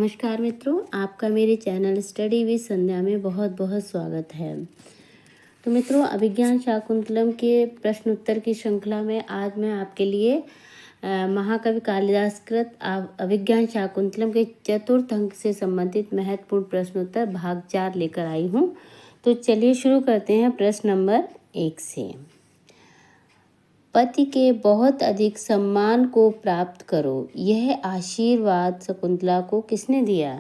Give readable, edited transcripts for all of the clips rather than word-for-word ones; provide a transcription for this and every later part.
नमस्कार मित्रों, आपका मेरे चैनल स्टडी विद संध्या में बहुत बहुत स्वागत है। तो मित्रों, अभिज्ञान शाकुंतलम के प्रश्न उत्तर की श्रृंखला में आज मैं आपके लिए महाकवि कालिदास कृत अभिज्ञान शाकुंतलम के चतुर्थ अंक से संबंधित महत्वपूर्ण प्रश्नोत्तर भाग 4 लेकर आई हूँ। तो चलिए शुरू करते हैं प्रश्न नंबर 1 से। पति के बहुत अधिक सम्मान को प्राप्त करो, यह आशीर्वाद शकुंतला को किसने दिया?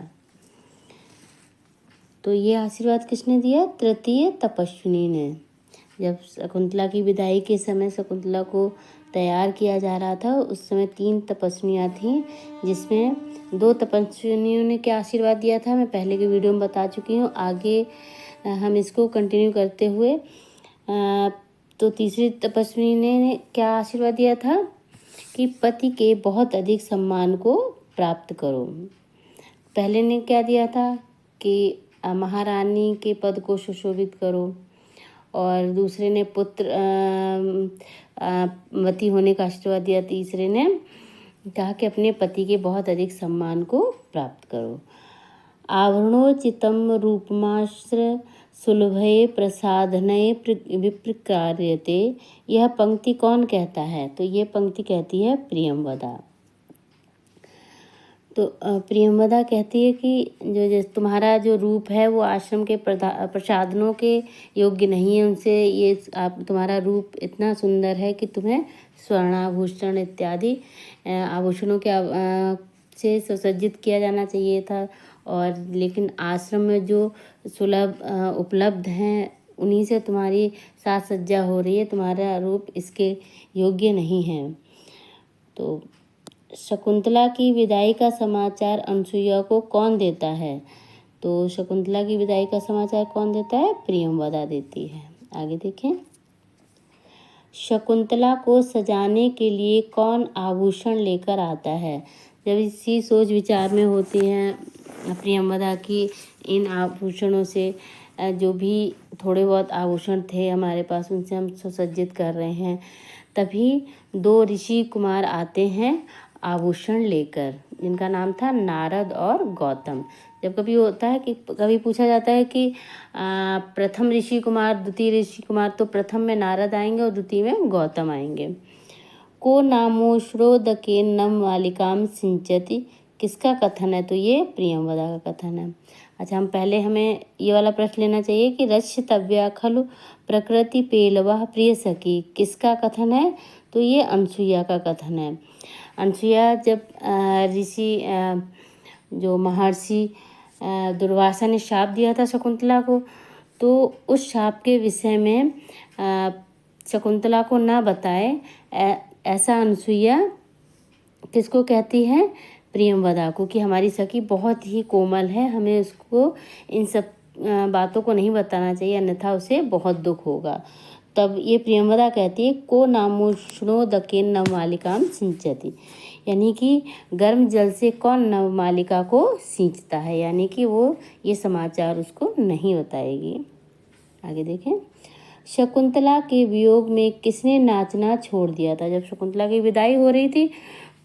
तो ये आशीर्वाद किसने दिया? तृतीय तपस्विनी ने। जब शकुंतला की विदाई के समय शकुंतला को तैयार किया जा रहा था, उस समय 3 तपस्विनियाँ थीं, जिसमें 2 तपस्विनियों ने क्या आशीर्वाद दिया था मैं पहले की वीडियो में बता चुकी हूँ। आगे हम इसको कंटिन्यू करते हुए तो तीसरी तपस्विनी ने क्या आशीर्वाद दिया था कि पति के बहुत अधिक सम्मान को प्राप्त करो। पहले ने क्या दिया था कि महारानी के पद को सुशोभित करो, और दूसरे ने पुत्र वती होने का आशीर्वाद दिया। तीसरे ने कहा कि अपने पति के बहुत अधिक सम्मान को प्राप्त करो। आभरणोचितम रूपमाश्र सुलभये प्रसाधनये विप्रकार्यते, यह पंक्ति कौन कहता है? तो ये पंक्ति कहती है प्रियंवदा। तो प्रियंवदा कहती है कि जो तुम्हारा जो रूप है वो आश्रम के प्रसाधनों के योग्य नहीं है। उनसे ये तुम्हारा रूप इतना सुंदर है कि तुम्हें स्वर्णाभूषण इत्यादि आभूषणों के से सुसज्जित किया जाना चाहिए था, और लेकिन आश्रम में जो सुलभ उपलब्ध हैं उन्हीं से तुम्हारी साज सज्जा हो रही है। तुम्हारा रूप इसके योग्य नहीं है। तो शकुंतला की विदाई का समाचार अनसुईया को कौन देता है? तो शकुंतला की विदाई का समाचार कौन देता है? प्रियंवदा देती है। आगे देखें। शकुंतला को सजाने के लिए कौन आभूषण लेकर आता है? जब इसी सोच विचार में होती हैं प्रियंवदा की इन आभूषणों से जो भी थोड़े बहुत आभूषण थे हमारे पास उनसे हम सुसज्जित कर रहे हैं, तभी 2 ऋषि कुमार आते हैं आभूषण लेकर, जिनका नाम था नारद और गौतम। जब कभी होता है कि कभी पूछा जाता है कि प्रथम ऋषि कुमार द्वितीय ऋषि कुमार, तो प्रथम में नारद आएंगे और द्वितीय में गौतम आएंगे। को नामो श्रोदके नम वालिकाम सिंचति, किसका कथन है? तो ये प्रियंवदा का कथन है। अच्छा, हमें ये वाला प्रश्न लेना चाहिए कि रक्षतव्या खलु प्रकृति पेलवा प्रिय सखी, किसका कथन है? तो ये अनसुईया का कथन है। अनसुईया जब ऋषि जो महर्षि दुर्वासा ने शाप दिया था शकुंतला को, तो उस शाप के विषय में शकुंतला को ना बताए, ऐसा अनसुईया किसको कहती है? प्रियंवदा को, कि हमारी सखी बहुत ही कोमल है, हमें उसको इन सब बातों को नहीं बताना चाहिए, अन्यथा उसे बहुत दुख होगा। तब ये प्रियंवदा कहती है को नामोष्णोदके नवमालिकाम सिंचति, यानी कि गर्म जल से कौन नवमालिका को सींचता है, यानी कि वो ये समाचार उसको नहीं बताएगी। आगे देखें। शकुंतला के वियोग में किसने नाचना छोड़ दिया था? जब शकुंतला की विदाई हो रही थी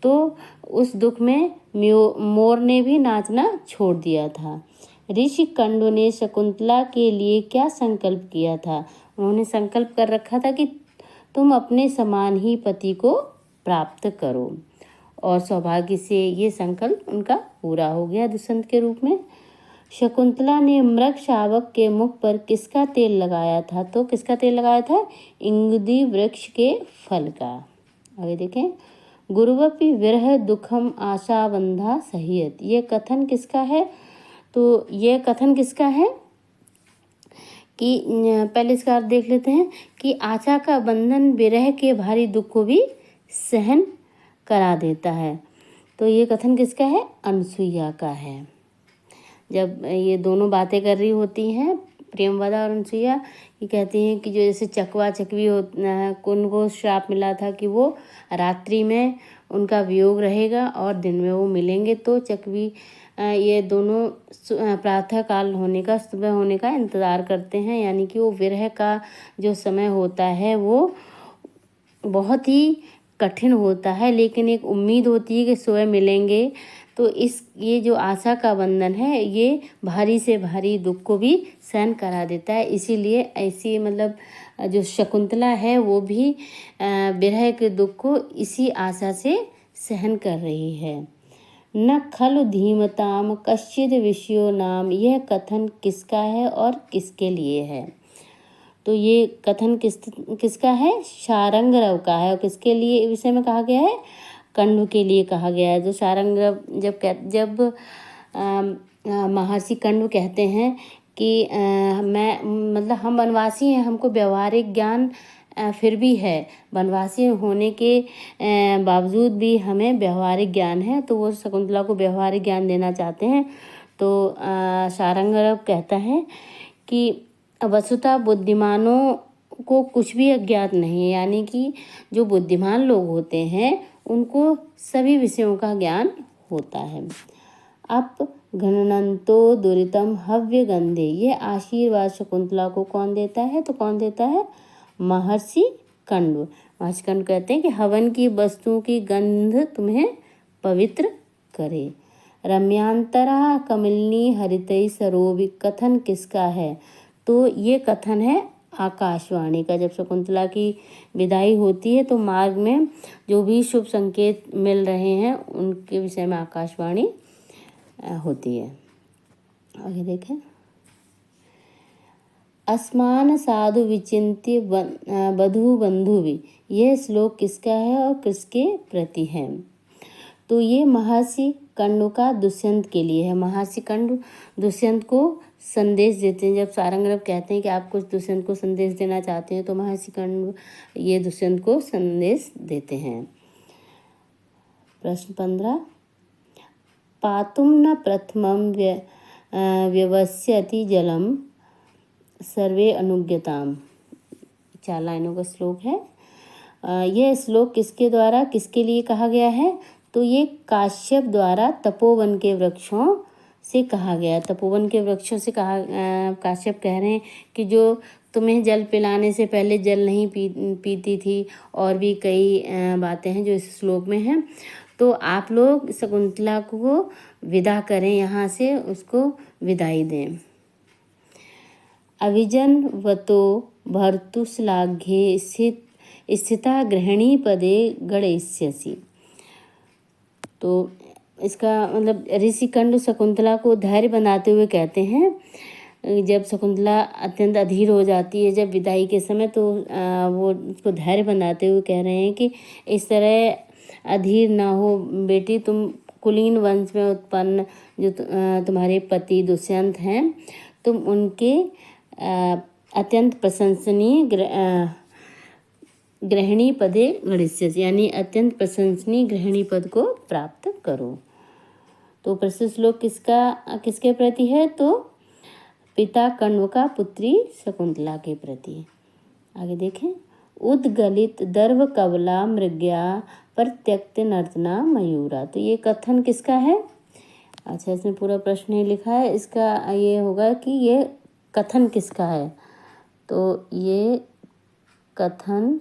तो उस दुख में मोर ने भी नाचना छोड़ दिया था। ऋषि कंडु ने शकुंतला के लिए क्या संकल्प किया था? उन्होंने संकल्प कर रखा था कि तुम अपने समान ही पति को प्राप्त करो, और सौभाग्य से ये संकल्प उनका पूरा हो गया दुष्यंत के रूप में। शकुंतला ने मृग शावक के मुख पर किसका तेल लगाया था? तो किसका तेल लगाया था? इंगुदी वृक्ष के फल का। आगे देखें। गुरुवपि विरह दुखम आशाबंधा सहियत, ये कथन किसका है? तो ये कथन किसका है कि पहले इसका अर्थ देख लेते हैं कि आशा का बंधन विरह के भारी दुख को भी सहन करा देता है। तो ये कथन किसका है? अनसुईया का है। जब ये दोनों बातें कर रही होती हैं प्रियंवदा और अनसुईया, ये कहती हैं कि जो जैसे चकवा चकवी उनको श्राप मिला था कि वो रात्रि में उनका वियोग रहेगा और दिन में वो मिलेंगे, तो चकवी ये दोनों प्रातः काल होने का, सुबह होने का इंतज़ार करते हैं, यानी कि वो विरह का जो समय होता है वो बहुत ही कठिन होता है, लेकिन एक उम्मीद होती है कि सुबह मिलेंगे, तो ये जो आशा का बंधन है ये भारी से भारी दुख को भी सहन करा देता है। इसीलिए ऐसी मतलब जो शकुंतला है वो भी विरह के दुख को इसी आशा से सहन कर रही है। न खलु धीमताम कश्चिद विषयो नाम, यह कथन किसका है और किसके लिए है? तो ये कथन किसका है? शारंगरव का है। और किसके लिए विषय में कहा गया है? कंडु के लिए कहा गया है। जो शारंगरव जब महर्षि कंडु कहते हैं कि मैं मतलब हम वनवासी हैं, हमको व्यवहारिक ज्ञान फिर भी है, वनवासी होने के बावजूद भी हमें व्यवहारिक ज्ञान है, तो वो शकुंतला को व्यवहारिक ज्ञान देना चाहते हैं। तो शारंगरव कहता है कि वस्तुतः बुद्धिमानों को कुछ भी अज्ञात नहीं है, यानी कि जो बुद्धिमान लोग होते हैं उनको सभी विषयों का ज्ञान होता है। अब घननंतो दुरितम हव्य गंधे, ये आशीर्वाद शकुंतला को कौन देता है? तो कौन देता है? महर्षि कंडु। महर्षि कंडु कहते हैं कि हवन की वस्तुओं की गंध तुम्हें पवित्र करे। रम्यांतरा कमलिनी हरितई सरोवि, कथन किसका है? तो ये कथन है आकाशवाणी का। जब शकुंतला की विदाई होती है तो मार्ग में जो भी शुभ संकेत मिल रहे हैं उनके विषय में आकाशवाणी होती है। आगे देखें। अस्मान साधु विचिंत्य बधु बंधुवि, यह श्लोक किसका है और किसके प्रति है? तो ये महर्षि कंडु का दुष्यंत के लिए है। महर्षि कंडु दुष्यंत को संदेश देते हैं। जब शारंगरव कहते हैं कि आप कुछ दुष्यंत को संदेश देना चाहते हैं तो महर्षि कंडु ये दुष्यंत को संदेश देते हैं। प्रश्न 15, पातुम न प्रथमं व्यवस्यति जलम सर्वे अनुज्ञताम, 4 लाइनों का श्लोक है। यह श्लोक किसके द्वारा किसके लिए कहा गया है? तो ये काश्यप द्वारा तपोवन के वृक्षों से कहा गया। तपोवन के वृक्षों से कहा, काश्यप कह रहे हैं कि जो तुम्हें जल पिलाने से पहले जल नहीं पीती थी, और भी कई बातें हैं जो इस श्लोक में हैं। तो आप लोग शकुंतला को विदा करें, यहाँ से उसको विदाई दें। अविजन वतो भर्तुश्लाघ्ये स्थिता गृहिणी पदे गणयिष्यसि। तो इसका मतलब ऋषि कंडु शकुंतला को धैर्य बनाते हुए कहते हैं, जब शकुंतला अत्यंत अधीर हो जाती है जब विदाई के समय, तो वो उसको धैर्य बनाते हुए कह रहे हैं कि इस तरह अधीर ना हो बेटी, तुम कुलीन वंश में उत्पन्न जो तुम्हारे पति दुष्यंत हैं, तुम उनके अत्यंत प्रशंसनीय गृहिणी पदे गणिष्यसि, यानी अत्यंत प्रशंसनीय गृहिणी पद को प्राप्त करो। तो प्रसिद्ध श्लोक किसके प्रति है? तो पिता कंव का पुत्री शकुंतला के प्रति। आगे देखें। उद्गलित दर्भ कवला मृग्या प्रत्यक्त नर्तना मयूरा, तो ये कथन किसका है? अच्छा, इसमें पूरा प्रश्न नहीं लिखा है, इसका ये होगा कि ये कथन किसका है? तो ये कथन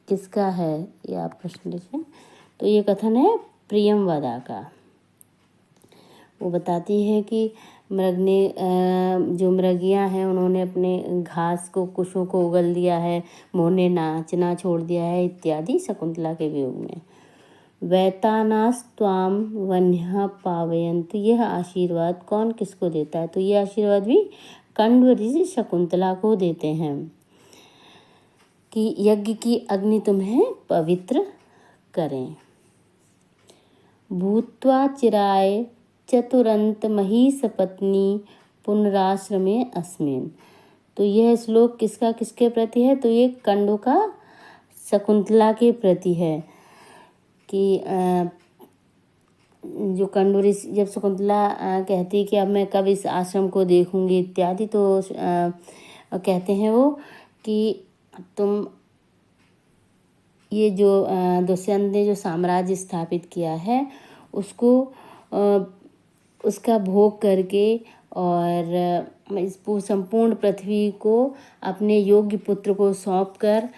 किसका है, ये आप प्रश्न लिखें। तो ये कथन है प्रियंवदा का। वो बताती है कि जो मृगियाँ हैं उन्होंने अपने घास को कुशों को उगल दिया है, मोर ने नाचना छोड़ दिया है इत्यादि शकुंतला के वियोग में। वैतानास्त्वाम वन्यः पावयन्तु, यह आशीर्वाद कौन किसको देता है? तो ये आशीर्वाद भी कंडु ऋषि शकुंतला को देते हैं कि यज्ञ की अग्नि तुम्हें पवित्र करें। भूत्वा चिराय चतुरंत महिष पत्नी पुनराश्रमे अस्मिन्, तो यह श्लोक किसके प्रति है? तो ये कंडु का शकुंतला के प्रति है कि जो कंडु ऋषि जब शकुंतला कहती कि अब मैं कब इस आश्रम को देखूंगी इत्यादि, तो कहते हैं वो कि तुम ये जो दुष्यंत ने जो साम्राज्य स्थापित किया है उसका भोग करके और इस संपूर्ण पृथ्वी को अपने योग्य पुत्र को सौंपकर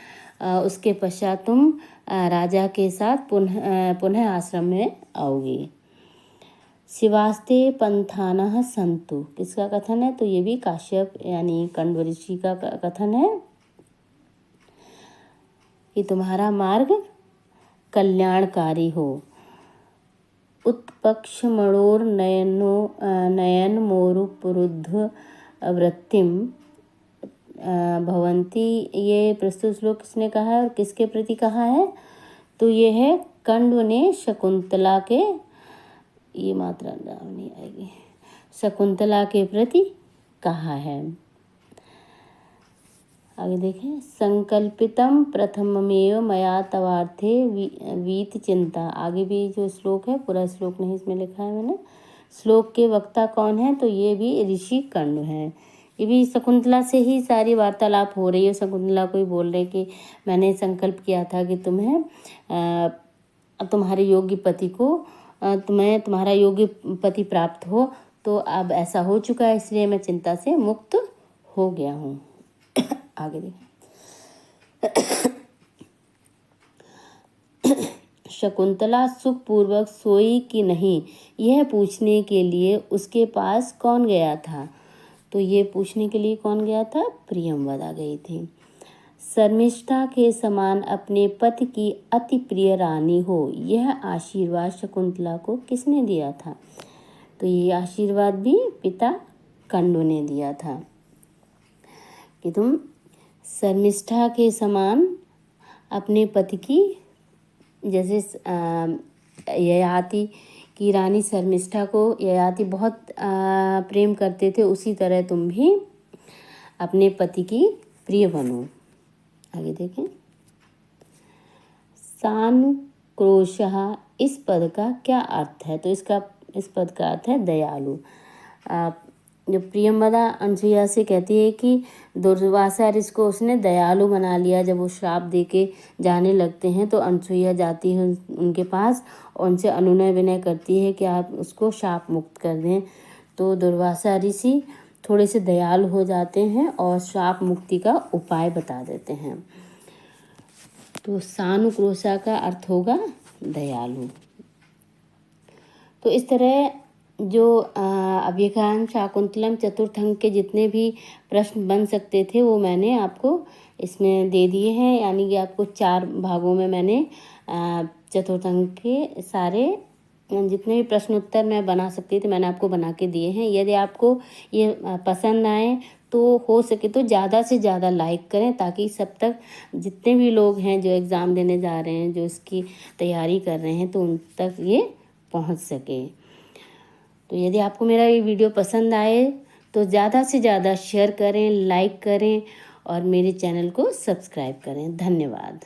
उसके पश्चात तुम राजा के साथ पुनः आश्रम में आओगी। शिवास्ते पंथानः संतु, किसका कथन है? तो ये भी काश्यप यानी कण्व ऋषि का कथन है कि तुम्हारा मार्ग कल्याणकारी हो। उत्पक्ष मणोर नयन मोरुपरुद्ध वृत्तिम भवंती, ये प्रस्तुत श्लोक किसने कहा है और किसके प्रति कहा है? तो ये है कण्व ने शकुंतला के, ये मात्रा नहीं आएगी, शकुंतला के प्रति कहा है। आगे देखें, संकल्पितम प्रथममेव मया तवार्थे वीत चिंता। आगे भी जो श्लोक है, पूरा श्लोक नहीं इसमें लिखा है मैंने। श्लोक के वक्ता कौन है? तो ये भी ऋषि कण्व है। ये भी शकुंतला से ही सारी वार्तालाप हो रही है। शकुंतला को ही बोल रहे कि मैंने संकल्प किया था कि तुम्हारे योग्य पति को तुम्हारा योग्य पति प्राप्त हो, तो अब ऐसा हो चुका है, इसलिए मैं चिंता से मुक्त हो गया हूँ। आगे देखें, शकुंतला सुखपूर्वक सोई कि नहीं, यह पूछने के लिए उसके पास कौन गया था? तो ये पूछने के लिए कौन गया था? प्रियंवदा गई थी। शर्मिष्ठा के समान अपने पति की अति प्रिय रानी हो, यह आशीर्वाद शकुंतला को किसने दिया था? तो ये आशीर्वाद भी पिता कण्व ने दिया था कि तुम शर्मिष्ठा के समान अपने पति की, जैसे ययाति की रानी शर्मिष्ठा को ययाति बहुत प्रेम करते थे, उसी तरह तुम भी अपने पति की प्रिय बनो। आगे देखें, सानुक्रोशः, इस पद का क्या अर्थ है? तो इस पद का अर्थ है दयालु। जो प्रियंवदा अनसुईया से कहती है कि दुर्वासा ऋषि को उसने दयालु बना लिया। जब वो श्राप दे के जाने लगते हैं तो अनसुईया जाती है उनके पास और उनसे अनुनय विनय करती है कि आप उसको शाप मुक्त कर दें। तो दुर्वासा ऋषि थोड़े से दयालु हो जाते हैं और शाप मुक्ति का उपाय बता देते हैं। तो सानुक्रोशा का अर्थ होगा दयालु। तो इस तरह जो अभ्यंगान शाकुंतलम चतुर्थ अंक के जितने भी प्रश्न बन सकते थे वो मैंने आपको इसमें दे दिए हैं, यानी कि आपको 4 भागों में मैंने चतुर्थ अंक के सारे जितने भी प्रश्न उत्तर मैं बना सकती थी मैंने आपको बना के दिए हैं। यदि आपको ये पसंद आए तो हो सके तो ज़्यादा से ज़्यादा लाइक करें, ताकि सब तक जितने भी लोग हैं जो एग्ज़ाम देने जा रहे हैं, जो इसकी तैयारी कर रहे हैं, तो उन तक ये पहुंच सके। तो यदि आपको मेरा ये वीडियो पसंद आए तो ज़्यादा से ज़्यादा शेयर करें, लाइक करें और मेरे चैनल को सब्सक्राइब करें। धन्यवाद।